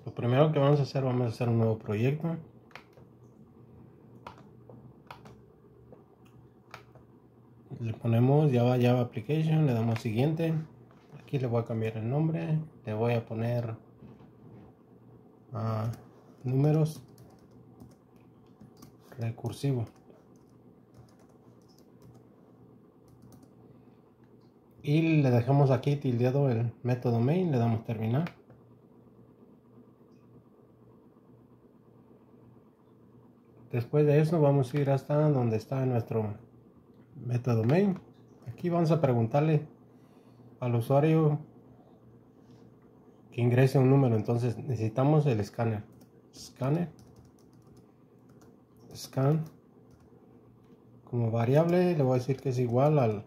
Lo primero que vamos a hacer un nuevo proyecto. Le ponemos Java Application, le damos siguiente. Aquí le voy a cambiar el nombre, le voy a poner números recursivo. Y le dejamos aquí tildeado el método main, le damos terminar. Después de eso vamos a ir hasta donde está nuestro método main. Aquí vamos a preguntarle al usuario que ingrese un número. Entonces necesitamos el escáner. Scan. Como variable le voy a decir que es igual al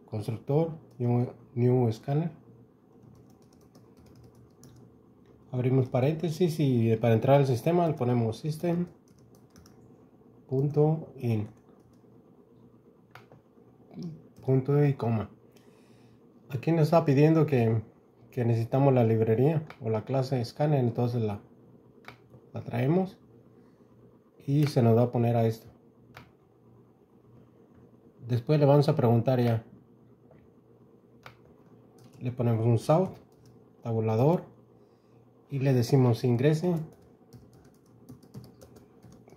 constructor new scanner. Abrimos paréntesis y para entrar al sistema le ponemos system.in. Punto y coma. Aquí nos está pidiendo que necesitamos la librería o la clase scanner, entonces la traemos y se nos va a poner a esto. Después le vamos a preguntar ya. Le ponemos un south, tabulador, y le decimos ingrese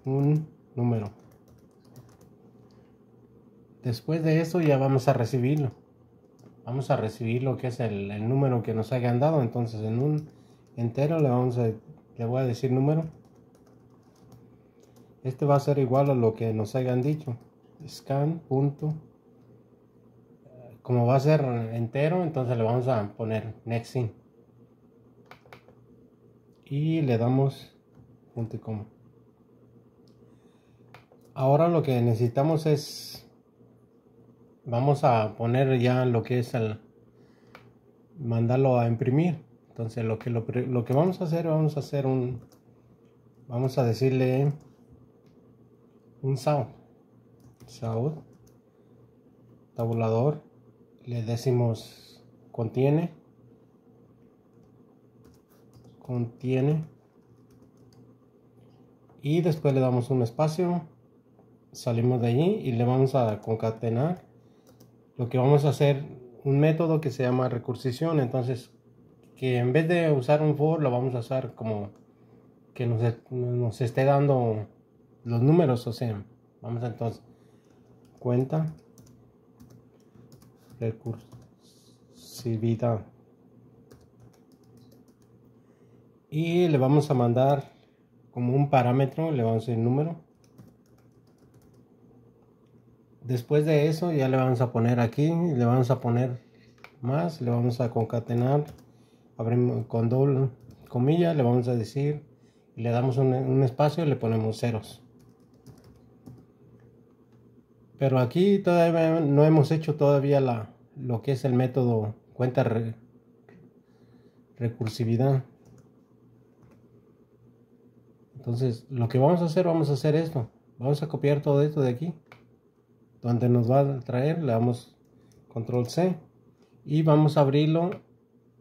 un número. Después de eso ya vamos a recibirlo. Vamos a recibir lo que es el número que nos hayan dado. Entonces en un entero le voy a decir número. Este va a ser igual a lo que nos hayan dicho. Scan. Como va a ser entero, entonces le vamos a poner next in. Y le damos punto y coma. Ahora lo que necesitamos es, vamos a poner ya lo que es mandarlo a imprimir. Entonces lo que vamos a hacer vamos a decirle un south tabulador, le decimos contiene y después le damos un espacio, salimos de allí y le vamos a concatenar. Lo que vamos a hacer un método que se llama recursión. Entonces que en vez de usar un for lo vamos a usar como que nos esté dando los números. O sea, vamos a entonces cuenta recursividad y le vamos a mandar como un parámetro, le vamos a decir número. Después de eso ya le vamos a poner aquí, le vamos a poner más, le vamos a concatenar, abrimos con doble comilla, le vamos a decir, le damos un espacio y le ponemos ceros. Pero aquí todavía no hemos hecho todavía lo que es el método cuenta recursividad. Entonces lo que vamos a hacer esto. Vamos a copiar todo esto de aquí, donde nos va a traer, le damos control C y vamos a abrirlo.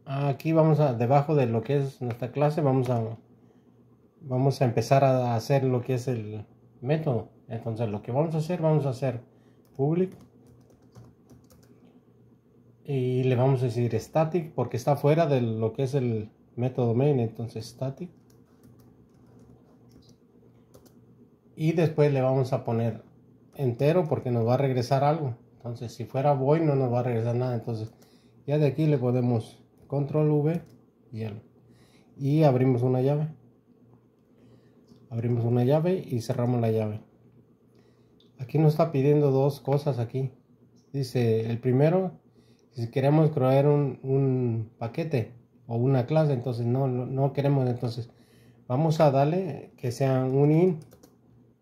Aquí debajo de lo que es nuestra clase vamos a empezar a hacer lo que es el método. Entonces lo que vamos a hacer public y le vamos a decir static porque está fuera de lo que es el método main. Entonces static y después le vamos a poner entero porque nos va a regresar algo. Entonces si fuera void no nos va a regresar nada. Entonces ya de aquí le podemos control V y abrimos una llave. Abrimos una llave y cerramos la llave. Aquí nos está pidiendo dos cosas aquí. Dice el primero, si queremos crear un paquete o una clase, entonces no queremos. Entonces vamos a darle que sea un in.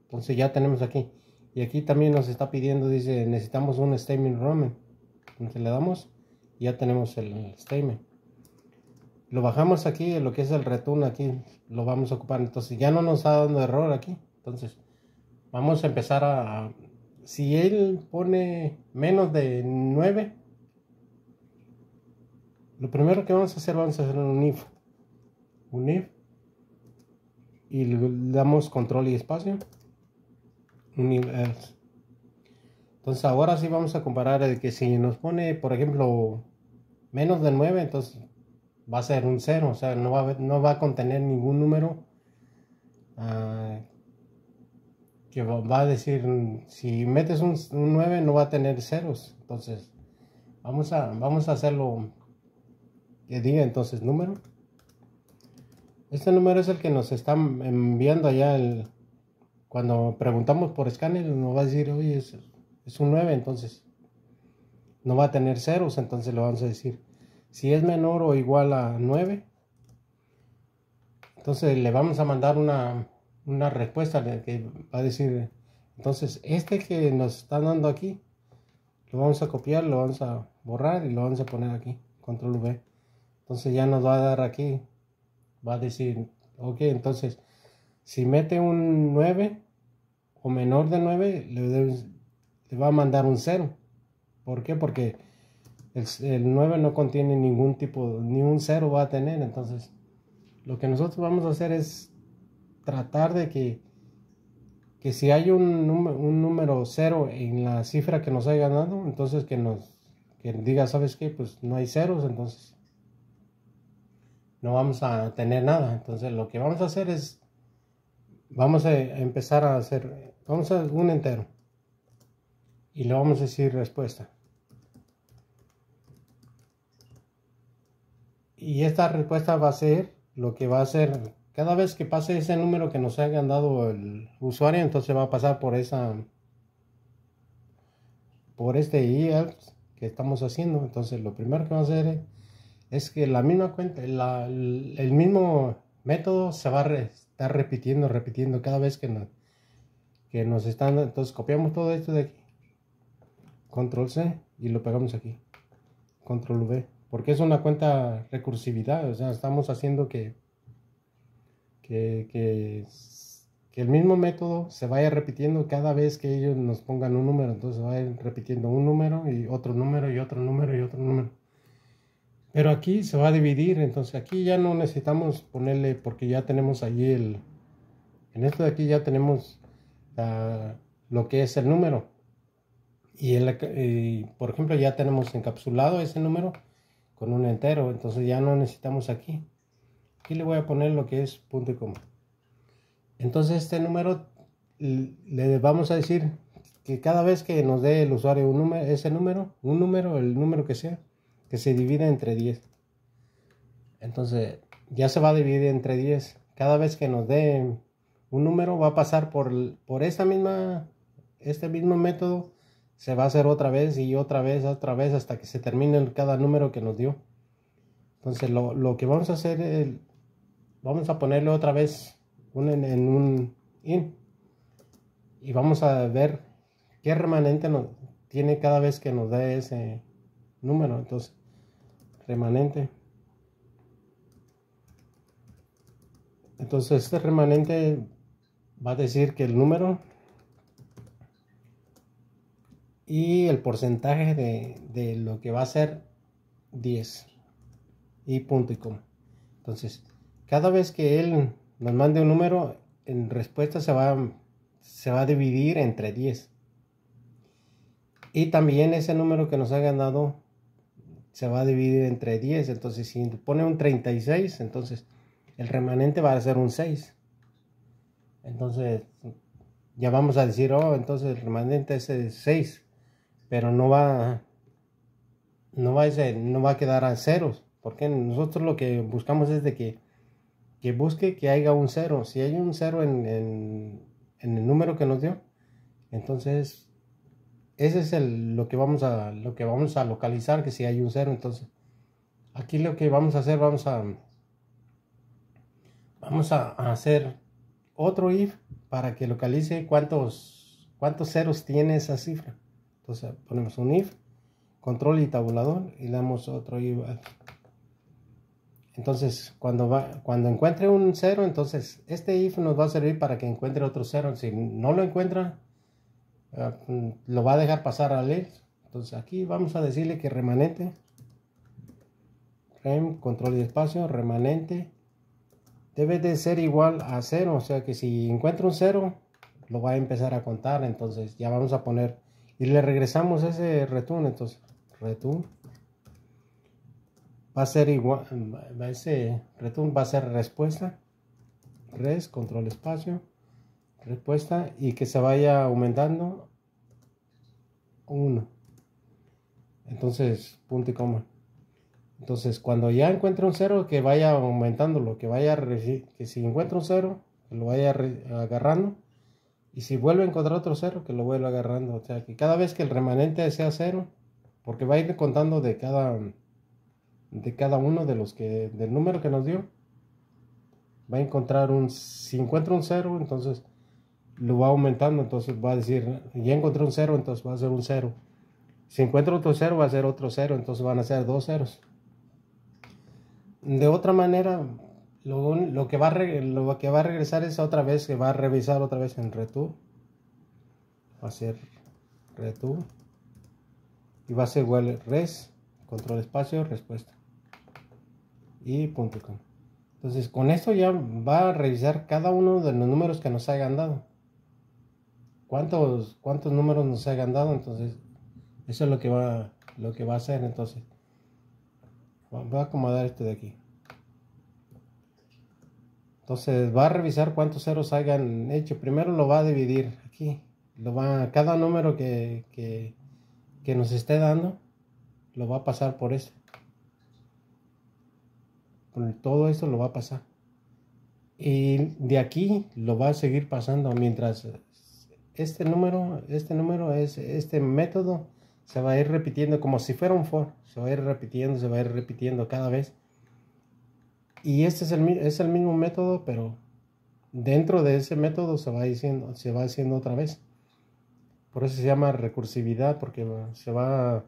Entonces ya tenemos aquí. Y aquí también nos está pidiendo, dice necesitamos un statement roaming. Entonces le damos y ya tenemos el statement. Lo bajamos aquí, en lo que es el return, aquí lo vamos a ocupar. Entonces ya no nos está dando error aquí. Entonces vamos a empezar si él pone menos de 9, lo primero que vamos a hacer un if. un if, y le damos control y espacio, un if else. Entonces ahora sí vamos a comparar el que si nos pone, por ejemplo, menos de 9, entonces va a ser un 0, o sea, no va a contener ningún número que va a decir, si metes un 9 no va a tener ceros. Entonces vamos a hacerlo que diga entonces número. Este número es el que nos están enviando allá cuando preguntamos por escáner, nos va a decir, oye, es un 9, entonces no va a tener ceros, entonces le vamos a decir, si es menor o igual a 9, entonces le vamos a mandar una respuesta que va a decir, entonces este que nos están dando aquí, lo vamos a copiar, lo vamos a borrar y lo vamos a poner aquí, control V. Entonces ya nos va a dar aquí, va a decir, ok, entonces si mete un 9 o menor de 9, le va a mandar un 0. ¿Por qué? Porque el 9 no contiene ningún tipo, ni un 0 va a tener. Entonces lo que nosotros vamos a hacer es tratar de que si hay un número 0 en la cifra que nos haya dado, entonces que diga, ¿sabes qué? Pues no hay ceros, entonces no vamos a tener nada. Entonces lo que vamos a hacer es, vamos a empezar a hacer, vamos a un entero y le vamos a decir respuesta. Y esta respuesta va a ser lo que va a hacer cada vez que pase ese número que nos hayan dado el usuario, entonces va a pasar por este IELTS que estamos haciendo. Entonces lo primero que va a hacer es que la misma cuenta, el mismo método se va a estar repitiendo cada vez que nos están. Entonces copiamos todo esto de aquí, control C, y lo pegamos aquí, control V, porque es una cuenta recursividad, o sea, estamos haciendo que el mismo método se vaya repitiendo cada vez que ellos nos pongan un número. Entonces va a ir repitiendo un número y otro número y otro número y otro número. Pero aquí se va a dividir, entonces aquí ya no necesitamos ponerle, porque ya tenemos allí en esto de aquí ya tenemos lo que es el número. Y por ejemplo ya tenemos encapsulado ese número con un entero, entonces ya no necesitamos aquí. Aquí le voy a poner lo que es punto y coma. Entonces este número le vamos a decir que cada vez que nos dé el usuario un número, el número que sea, que se divide entre 10. Entonces ya se va a dividir entre 10. Cada vez que nos dé un número va a pasar por este mismo método. Se va a hacer otra vez y otra vez hasta que se termine cada número que nos dio. Entonces lo que vamos a hacer es, vamos a ponerle otra vez en un in y vamos a ver qué remanente nos tiene cada vez que nos dé ese número. Entonces remanente, entonces este remanente va a decir que el número y el porcentaje de lo que va a ser 10 y punto y coma. Entonces cada vez que él nos mande un número, en respuesta se va a dividir entre 10. Y también ese número que nos hayan dado se va a dividir entre 10. Entonces si pone un 36, entonces el remanente va a ser un 6. Entonces ya vamos a decir, oh, entonces el remanente es 6. Pero no va a quedar a ceros. Porque nosotros lo que buscamos es de que busque que haya un 0. Si hay un 0 en el número que nos dio, entonces ese es lo que vamos a localizar, que si hay un 0. Entonces aquí lo que vamos a hacer, vamos a hacer otro if para que localice cuántos ceros tiene esa cifra. Entonces ponemos un if, control y tabulador, y damos otro if. Entonces cuando encuentre un 0, entonces este if nos va a servir para que encuentre otro 0. Si no lo encuentra, lo va a dejar pasar al else. Entonces aquí vamos a decirle que remanente, control y espacio, remanente, debe de ser igual a 0, o sea que si encuentra un 0, lo va a empezar a contar. Entonces ya vamos a poner, y le regresamos ese return. Entonces return va a ser igual, ese return va a ser respuesta, res, control espacio, respuesta, y que se vaya aumentando 1. Entonces punto y coma. Entonces cuando ya encuentre un 0, que vaya aumentándolo, que si encuentra un 0, que lo vaya agarrando, y si vuelve a encontrar otro 0, que lo vuelva agarrando. O sea que cada vez que el remanente sea 0, porque va a ir contando de cada uno de los que, del número que nos dio, va a encontrar si encuentra un 0, entonces lo va aumentando. Entonces va a decir, ya encontré un 0, entonces va a ser un 0. Si encuentra otro 0, va a ser otro 0, entonces van a ser 2 ceros. De otra manera, lo que va a regresar es otra vez, que va a revisar otra vez en return. Va a ser return. Y va a ser igual res, control espacio, respuesta. Y punto com. Entonces con esto ya va a revisar cada uno de los números que nos hayan dado. ¿Cuántos números nos hayan dado? Entonces eso es lo que va a hacer. Entonces va a acomodar esto de aquí. Entonces va a revisar cuántos ceros hayan hecho. Primero lo va a dividir aquí. Cada número que nos esté dando, lo va a pasar por este. Por todo esto lo va a pasar. Y de aquí lo va a seguir pasando mientras este método se va a ir repitiendo como si fuera un for. Se va a ir repitiendo cada vez. Y este es el mismo método, pero dentro de ese método se va haciendo otra vez. Por eso se llama recursividad, porque se va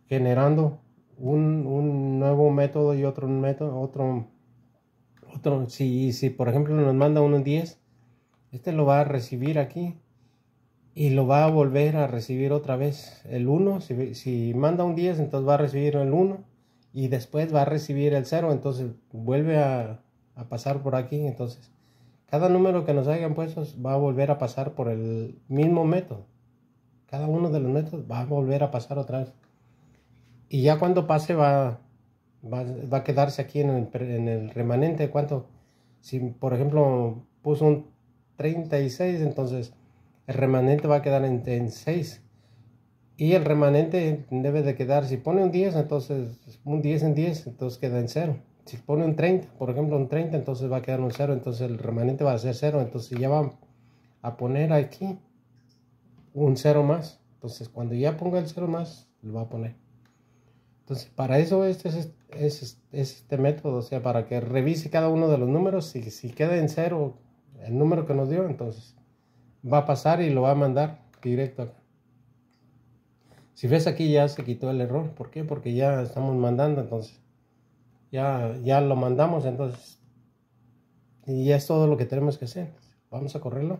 generando un nuevo método y otro método, si por ejemplo nos manda un 10, este lo va a recibir aquí y lo va a volver a recibir otra vez el 1. Si manda un 10, entonces va a recibir el 1 y después va a recibir el 0, entonces vuelve a pasar por aquí. Entonces cada número que nos hayan puesto va a volver a pasar por el mismo método. Cada uno de los métodos va a volver a pasar otra vez. Y ya cuando pase va a quedarse aquí en el remanente. ¿Cuánto? Si por ejemplo puso un 36, entonces el remanente va a quedar en 6. Y el remanente debe de quedar, si pone un 10, entonces un 10 en 10, entonces queda en 0. Si pone un 30, por ejemplo un 30, entonces va a quedar un 0, entonces el remanente va a ser 0. Entonces ya va a poner aquí un 0 más. Entonces cuando ya ponga el 0 más, lo va a poner. Entonces para eso es este método, o sea, para que revise cada uno de los números. Si queda en 0 el número que nos dio, entonces va a pasar y lo va a mandar directo acá. Si ves aquí ya se quitó el error. ¿Por qué? Porque ya estamos mandando, entonces ya lo mandamos, entonces, y ya es todo lo que tenemos que hacer. Vamos a correrlo.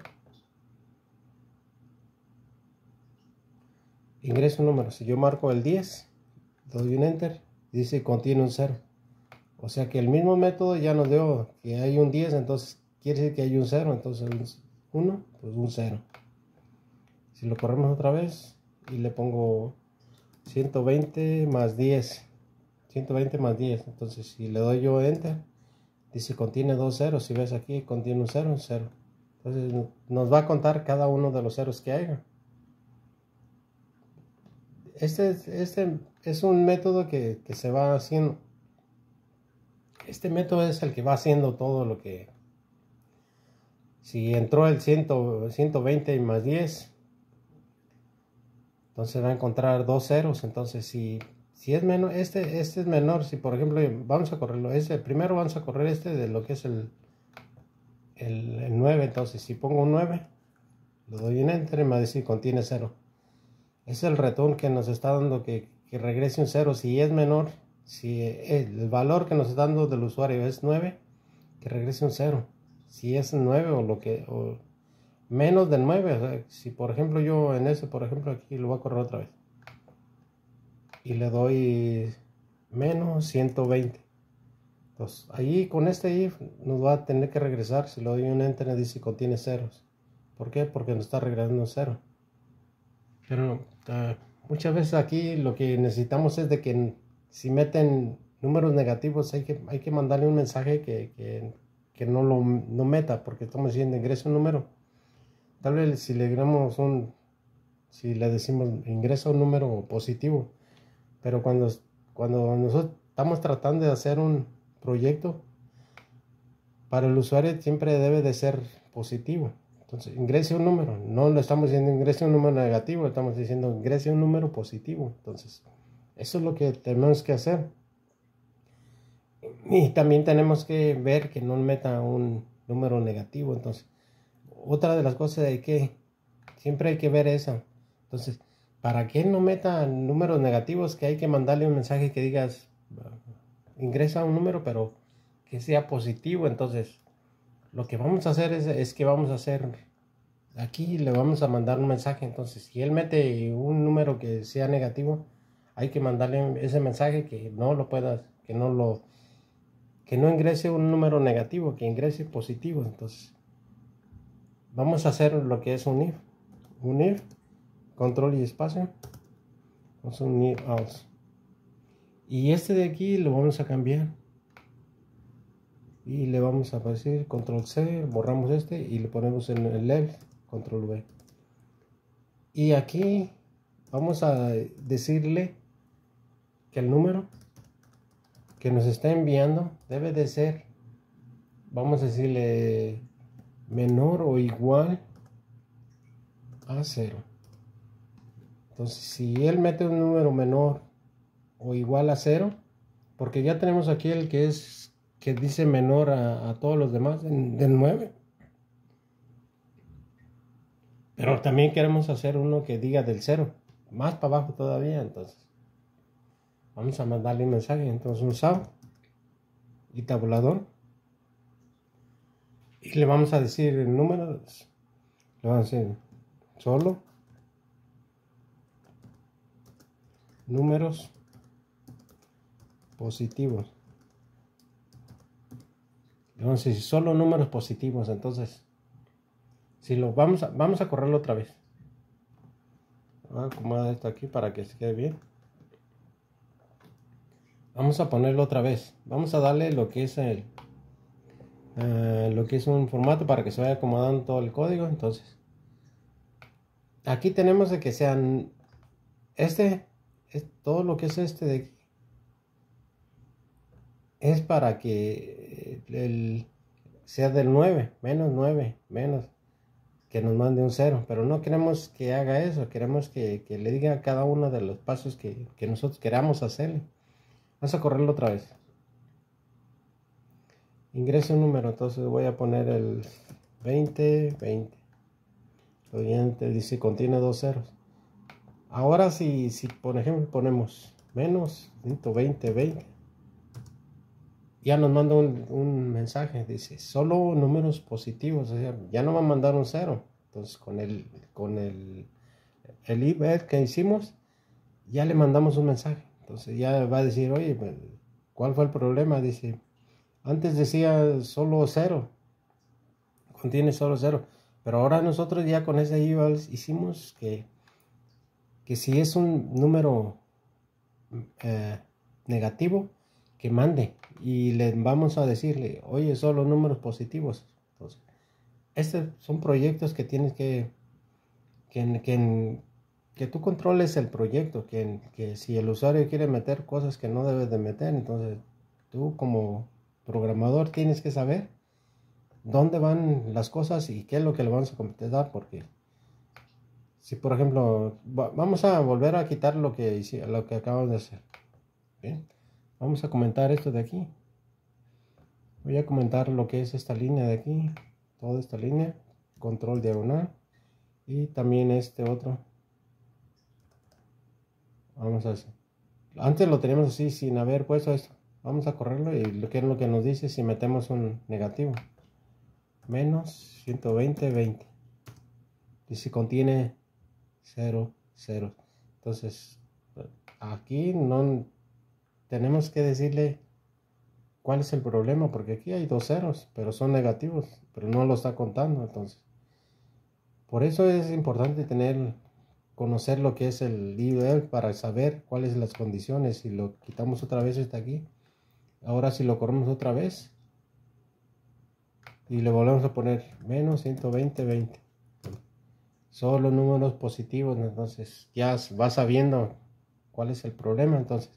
Ingreso un número. Si yo marco el 10, doy un enter, dice contiene un 0. O sea que el mismo método ya nos dio que hay un 10, entonces quiere decir que hay un 0. Entonces 1, pues un 0. Si lo corremos otra vez y le pongo 120 más 10. 120 más 10. Entonces si le doy yo enter, dice contiene 2 ceros. Si ves aquí, contiene un 0, un 0. Entonces nos va a contar cada uno de los ceros que haya. Este es un método que se va haciendo. Este método es el que va haciendo todo lo que... Si entró el 120 más 10, entonces va a encontrar 2 ceros. Entonces si es menor, este es menor. Si por ejemplo vamos a correrlo, primero vamos a correr de lo que es el 9. Entonces si pongo un 9, lo doy en enter y me va a decir contiene 0. Es el return que nos está dando que regrese un 0. Si es menor, si el valor que nos está dando del usuario es 9, que regrese un 0. Si es 9 o menos del 9, o sea, si por ejemplo yo en ese, por ejemplo aquí lo voy a correr otra vez y le doy menos 120, Entonces, ahí con este if nos va a tener que regresar. Si le doy un enter, dice contiene ceros. ¿Por qué? Porque nos está regresando cero. Pero muchas veces aquí lo que necesitamos es de que si meten números negativos hay que mandarle un mensaje que no lo no meta, porque estamos diciendo ingresa un número. Tal vez si le agregamos si le decimos ingresa un número positivo, pero cuando nosotros estamos tratando de hacer un proyecto, para el usuario siempre debe de ser positivo. Entonces, ingrese un número. No lo estamos diciendo ingrese un número negativo, estamos diciendo ingrese un número positivo. Entonces, eso es lo que tenemos que hacer. Y también tenemos que ver que no meta un número negativo. Entonces, otra de las cosas siempre hay que ver esa. Entonces, para que no meta números negativos, que hay que mandarle un mensaje que digas, ingresa un número, pero que sea positivo. Entonces, lo que vamos a hacer es que vamos a hacer, aquí le vamos a mandar un mensaje. Entonces, si él mete un número que sea negativo, hay que mandarle ese mensaje que no lo puedas, que no ingrese un número negativo, que ingrese positivo. Entonces, vamos a hacer lo que es un if, control y espacio, vamos a unir else. Y este de aquí lo vamos a cambiar. Y le vamos a decir control C, borramos este y le ponemos en el left, control V. Y aquí vamos a decirle que el número que nos está enviando debe de ser, vamos a decirle menor o igual a 0. Entonces, si él mete un número menor o igual a 0, porque ya tenemos aquí el que dice menor a todos los demás, del 9. Pero también queremos hacer uno que diga del 0, más para abajo todavía. Entonces, vamos a mandarle un mensaje. Entonces, un SAO y tabulador. Y le vamos a decir el número. Le vamos a decir solo números positivos. Le vamos a decir solo números positivos. Entonces, si lo vamos a correrlo otra vez. Voy a acomodar esto aquí para que se quede bien. Vamos a ponerlo otra vez. Vamos a darle lo que es lo que es un formato para que se vaya acomodando todo el código. Entonces, aquí tenemos de que sean todo lo que es este de aquí es para que sea del 9, menos que nos mande un 0, pero no queremos que haga eso, queremos que le diga cada uno de los pasos que nosotros queramos hacerle. Vamos a correrlo otra vez. Ingreso un número, entonces voy a poner el 20. Lo siguiente dice contiene dos ceros. Ahora si por ejemplo ponemos menos 120, ya nos manda un mensaje, dice solo números positivos, o sea, ya no va a mandar un 0. Entonces con el if que hicimos, ya le mandamos un mensaje. Entonces ya va a decir, oye, ¿cuál fue el problema? Dice, antes decía solo 0, contiene solo 0, pero ahora nosotros ya con ese if hicimos que si es un número negativo, que mande, y le vamos a decirle, oye, solo números positivos. Entonces, estos son proyectos que tienes que tú controles el proyecto, que si el usuario quiere meter cosas que no debes de meter, entonces tú como programador tienes que saber dónde van las cosas y qué es lo que le vamos a contestar, porque si por ejemplo vamos a volver a quitar lo que acabamos de hacer. ¿Bien? Vamos a comentar esto de aquí. Voy a comentar lo que es esta línea de aquí, toda esta línea, control diagonal, y también este otro. Vamos a hacer. Antes lo teníamos así sin haber puesto esto. Vamos a correrlo y lo que es lo que nos dice si metemos un negativo. Menos 120. Dice contiene 0. Entonces aquí no tenemos que decirle cuál es el problema, porque aquí hay dos ceros, pero son negativos, pero no lo está contando. Entonces, por eso es importante conocer lo que es el IDL para saber cuáles son las condiciones. Si lo quitamos otra vez está aquí, ahora si lo corremos otra vez y le volvemos a poner menos 120, 20, solo números positivos, entonces ya vas sabiendo cuál es el problema. Entonces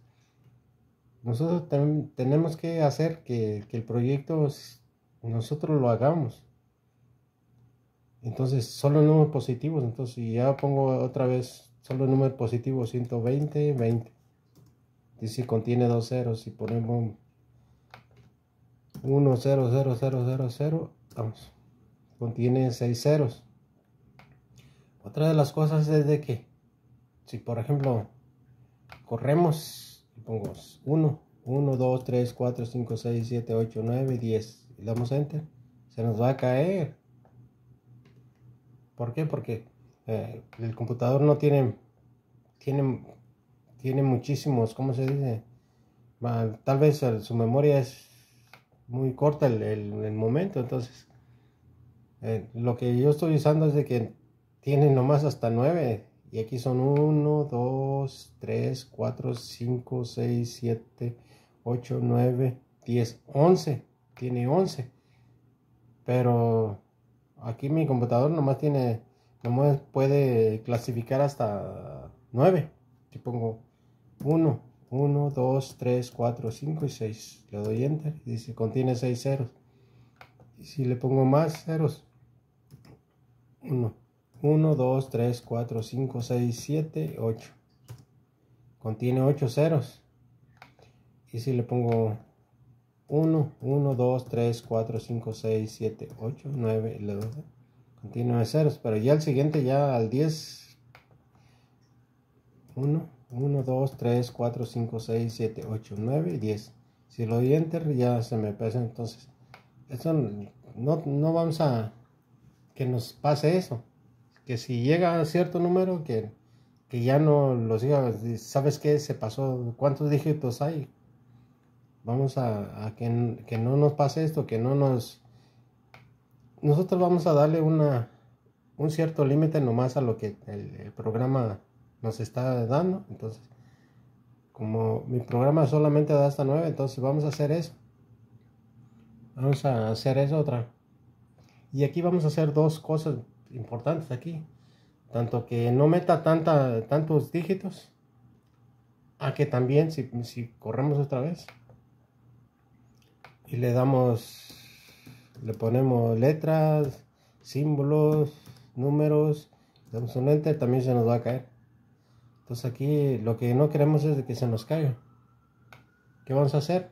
nosotros tenemos que hacer que el proyecto nosotros lo hagamos. Entonces solo números positivos. Entonces si ya pongo otra vez solo número positivo 120, 20, y si contiene dos ceros, si ponemos 1, 0, 0, 0, 0, 0, vamos, contiene 6 ceros. Otra de las cosas es de que si por ejemplo corremos y pongo 1, 1, 2, 3, 4, 5, 6, 7, 8, 9, 10 y damos enter, se nos va a caer. ¿Por qué? Porque el computador no tiene muchísimos, ¿cómo se dice? Tal vez su memoria es muy corta el momento. Entonces lo que yo estoy usando es de que tiene nomás hasta 9 y aquí son 1, 2, 3, 4, 5, 6, 7, 8, 9, 10, 11, tiene 11, pero aquí mi computador nomás puede clasificar hasta 9. Si pongo 1, 1, 2, 3, 4, 5 y 6, le doy enter y dice contiene 6 ceros. Y si le pongo más ceros, 1, 1, 2, 3, 4, 5, 6, 7, 8, contiene 8 ceros. Y si le pongo 1, 1, 2, 3, 4, 5, 6, 7, 8, 9, le doy, contiene 9 ceros. Pero ya el siguiente, ya al 10, 1, 1, 2, 3, 4, 5, 6, 7, 8, 9 y 10. Si lo doy enter ya se me pesa. Entonces eso no vamos a que nos pase eso, que si llega a cierto número que ya no lo siga. ¿Sabes qué? Se pasó, ¿cuántos dígitos hay? Vamos a que no nos pase esto, que nosotros vamos a darle un cierto límite nomás a lo que el programa nos está dando. Entonces, como mi programa solamente da hasta 9, entonces vamos a hacer eso. Vamos a hacer eso otra. Y aquí vamos a hacer dos cosas importantes aquí. Tanto que no meta tantos dígitos, a que también si corremos otra vez y le ponemos letras, símbolos, números, damos un enter, también se nos va a caer. Entonces aquí lo que no queremos es de que se nos caiga. ¿Qué vamos a hacer?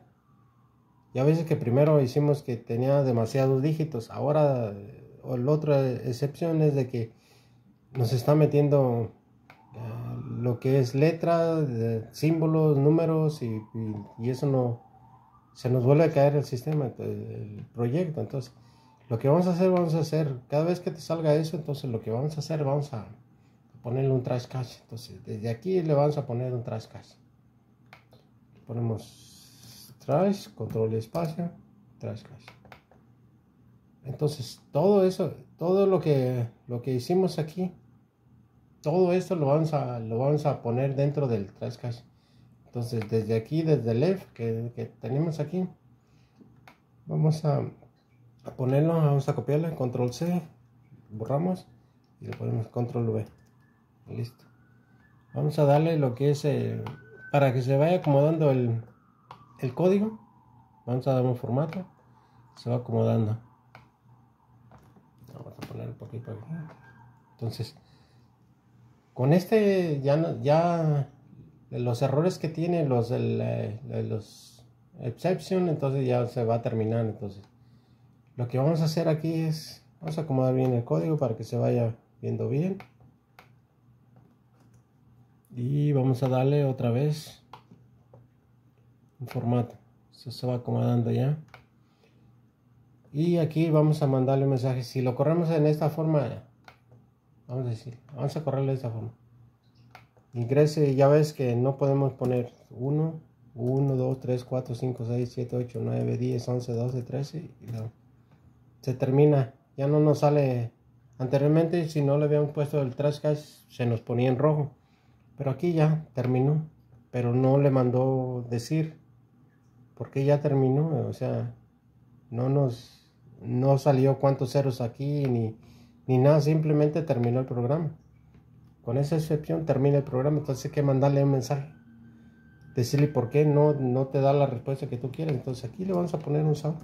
Ya veces que primero hicimos que tenía demasiados dígitos. Ahora la otra excepción es de que nos está metiendo lo que es letras, símbolos, números y eso no se nos vuelve a caer el sistema, el proyecto. Entonces lo que vamos a hacer cada vez que te salga eso, entonces lo que vamos a hacer, vamos a ponerle un trash cache. Entonces desde aquí le vamos a poner un trash cache. Ponemos trash, control espacio, trash cache. Entonces todo eso, todo lo que hicimos aquí, todo esto lo vamos a poner dentro del trash cache. Entonces desde aquí, desde el left que tenemos aquí, vamos a ponerlo, vamos a copiarle, control C, borramos y le ponemos control V. Listo. Vamos a darle lo que es para que se vaya acomodando el código. Vamos a dar un formato, se va acomodando. Vamos a poner un poquito aquí. Entonces con este ya los errores que tiene los exception, entonces ya se va a terminar. Entonces lo que vamos a hacer aquí es vamos a acomodar bien el código para que se vaya viendo bien y vamos a darle otra vez un formato. Esto se va acomodando ya y aquí vamos a mandarle un mensaje. Si lo corremos en esta forma, vamos a correrlo de esta forma, ingrese. Ya ves que no podemos poner 1, 1, 2, 3, 4, 5, 6, 7, 8, 9, 10, 11, 12, 13 y luego se termina. Ya no nos sale. Anteriormente, si no le habían puesto el trash cache, se nos ponía en rojo. Pero aquí ya terminó. Pero no le mandó decir por qué ya terminó. O sea, no salió cuántos ceros aquí ni nada. Simplemente terminó el programa. Con esa excepción termina el programa. Entonces hay que mandarle un mensaje. Decirle por qué no te da la respuesta que tú quieres. Entonces aquí le vamos a poner un SAO.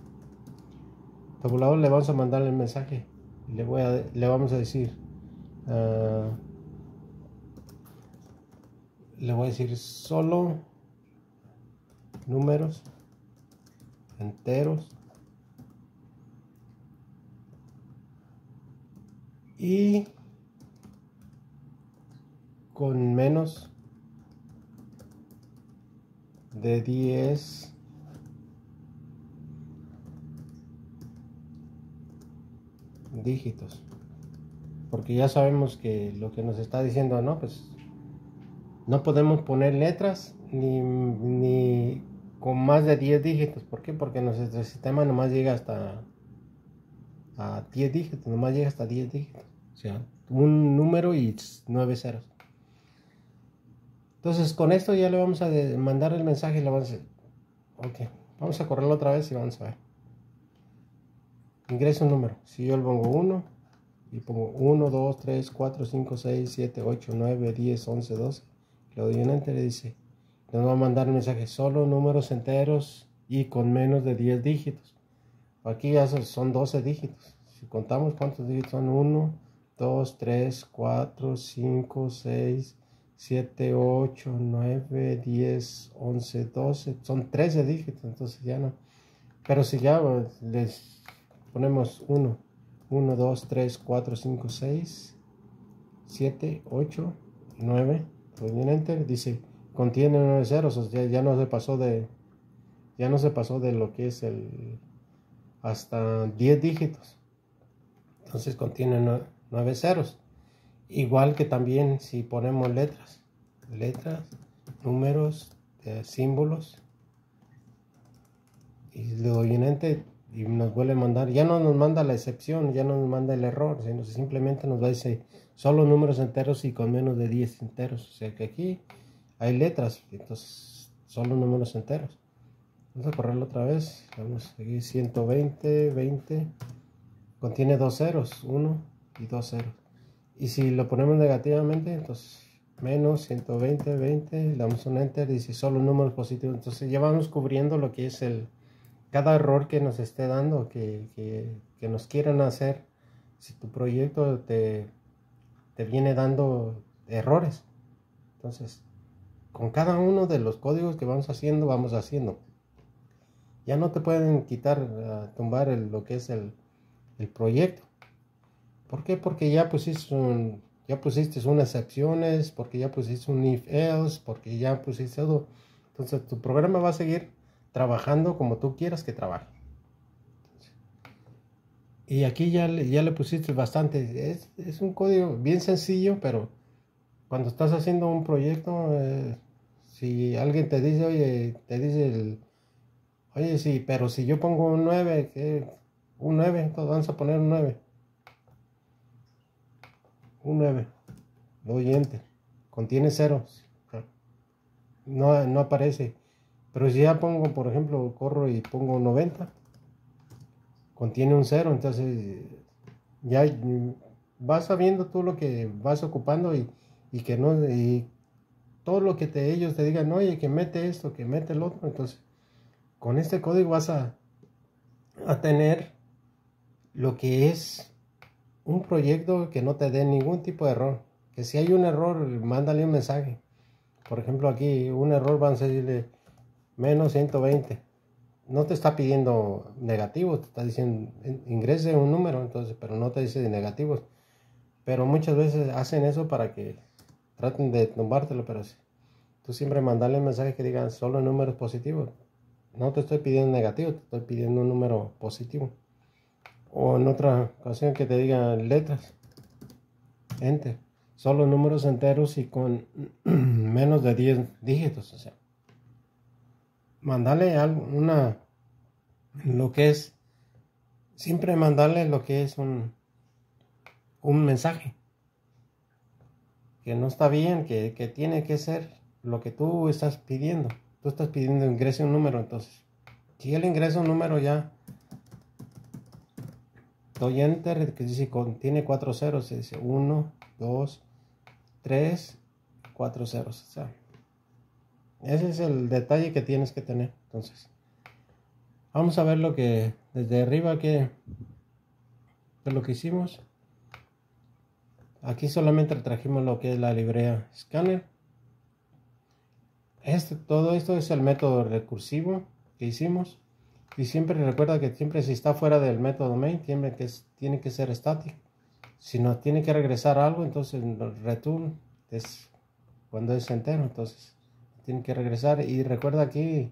Tabulador, le vamos a mandar el mensaje. Le vamos a decir. Le voy a decir solo números enteros y con menos de 10 dígitos, porque ya sabemos que lo que nos está diciendo, no, pues no podemos poner letras ni con más de 10 dígitos. ¿Por qué? Porque nuestro sistema nomás llega hasta a 10 dígitos, nomás llega hasta 10 dígitos, o sea, un número y 9 ceros. Entonces con esto ya le vamos a mandar el mensaje y le vamos a decir, ok, vamos a correrlo otra vez y vamos a ver. Ingreso un número. Si yo le pongo 1 y pongo 1, 2, 3, 4, 5, 6, 7, 8, 9, 10, 11, 12, le doy un enter y dice, nos va a mandar un mensaje, solo números enteros y con menos de 10 dígitos. Aquí ya son 12 dígitos. Si contamos cuántos dígitos son, 1, 2, 3, 4, 5, 6, 7, 8, 9, 10, 11, 12, son 13 dígitos, entonces ya no. Pero si ya les ponemos 1, 1, 2, 3, 4, 5, 6, 7, 8, 9, doy un enter, dice, contiene 9 ceros, o sea, ya no se pasó de lo que es el hasta 10 dígitos. Entonces contiene 9 ceros. Igual que también si ponemos letras, números, símbolos, y le doy un enter y nos vuelve a mandar, ya no nos manda la excepción, ya no nos manda el error, sino simplemente nos va a decir solo números enteros y con menos de 10 enteros. O sea que aquí hay letras, entonces solo números enteros. Vamos a correrlo otra vez. Vamos a seguir 120, 20. Contiene 2 ceros, 1 y 2 ceros. Y si lo ponemos negativamente, entonces menos 120, 20, le damos un enter y dice solo números positivos. Entonces ya vamos cubriendo lo que es cada error que nos esté dando, que nos quieran hacer. Si tu proyecto te viene dando errores, entonces con cada uno de los códigos que vamos haciendo. Ya no te pueden quitar, tumbar lo que es el proyecto. ¿Por qué? Porque ya pusiste unas excepciones, porque ya pusiste un if else, porque ya pusiste todo. Entonces tu programa va a seguir trabajando como tú quieras que trabaje. Y aquí ya le pusiste bastante. Es un código bien sencillo, pero cuando estás haciendo un proyecto, si alguien te dice, oye, sí, pero si yo pongo un 9, un 9, entonces vamos a poner un 9. Un 9. Doy enter. Contiene ceros. No aparece. Pero si ya pongo, por ejemplo, corro y pongo 90, contiene un 0. Entonces ya vas sabiendo tú lo que vas ocupando y que no, y todo lo que ellos te digan, oye, que mete esto, que mete el otro. Entonces con este código vas a tener lo que es un proyecto que no te dé ningún tipo de error. Que si hay un error, mándale un mensaje. Por ejemplo, aquí un error, vamos a decirle menos 120. No te está pidiendo negativos, te está diciendo ingrese un número, entonces, pero no te dice de negativos. Pero muchas veces hacen eso para que traten de tumbártelo, pero sí. Tú siempre mandale un mensaje que diga solo números positivos. No te estoy pidiendo negativo, te estoy pidiendo un número positivo. O en otra ocasión que te diga letras, enter, solo números enteros y con menos de 10 dígitos, o sea. mandarle algo, lo que es, siempre mandarle lo que es un mensaje, que no está bien, que tiene que ser lo que tú estás pidiendo. Tú estás pidiendo ingrese un número, entonces, si él ingresa un número ya, doy enter, que dice tiene 4 ceros, se dice 1, 2, 3, 4 ceros. O sea, ese es el detalle que tienes que tener. Entonces, vamos a ver lo que desde arriba que es lo que hicimos. Aquí solamente trajimos lo que es la librería Scanner. Todo esto es el método recursivo que hicimos. Y siempre recuerda que siempre si está fuera del método main tiene que ser static. Si no tiene que regresar algo, entonces el return es cuando es entero, entonces tiene que regresar. Y recuerda aquí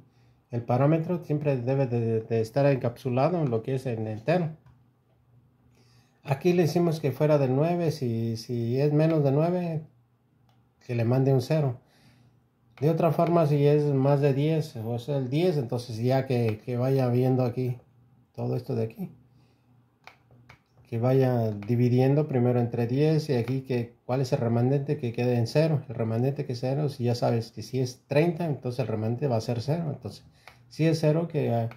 el parámetro siempre debe de estar encapsulado en lo que es en entero. Aquí le hicimos que fuera del 9, si es menos de 9, que le mande un 0. De otra forma, si es más de 10, o sea el 10, entonces ya que vaya viendo aquí todo esto de aquí. Que vaya dividiendo primero entre 10 y aquí cuál es el remanente que quede en 0. El remanente que es 0, si ya sabes que si es 30, entonces el remanente va a ser 0. Entonces, si es 0, que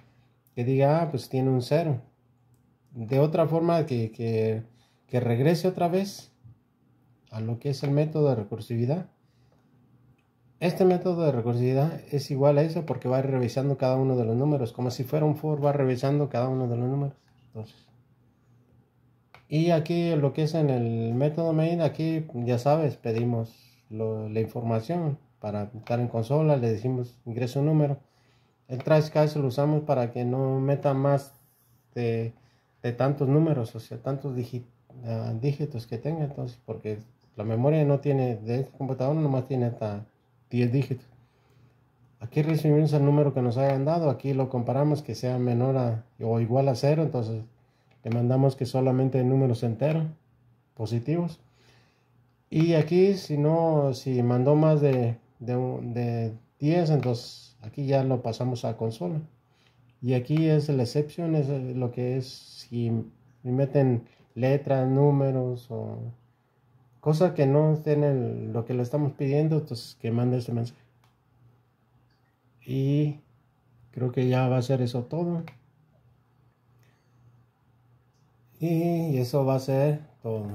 diga, pues tiene un 0. De otra forma, que regrese otra vez a lo que es el método de recursividad. Este método de recursividad es igual a eso porque va revisando cada uno de los números, como si fuera un for, va revisando cada uno de los números. Entonces, y aquí lo que es en el método main, aquí ya sabes, pedimos la información para estar en consola, le decimos ingresa un número. El trace cache lo usamos para que no meta más de tantos números, o sea, tantos dígitos que tenga, entonces, porque la memoria no tiene, de este computador nomás tiene hasta 10 dígitos. Aquí recibimos el número que nos hayan dado, aquí lo comparamos que sea menor o igual a 0, entonces le mandamos que solamente números enteros positivos. Y aquí si mandó más de 10, entonces aquí ya lo pasamos a consola. Y aquí es la excepción, es lo que es si meten letras, números o cosas que no estén en lo que le estamos pidiendo, entonces que mande ese mensaje. Y creo que ya va a ser eso todo. Y eso va a ser todo.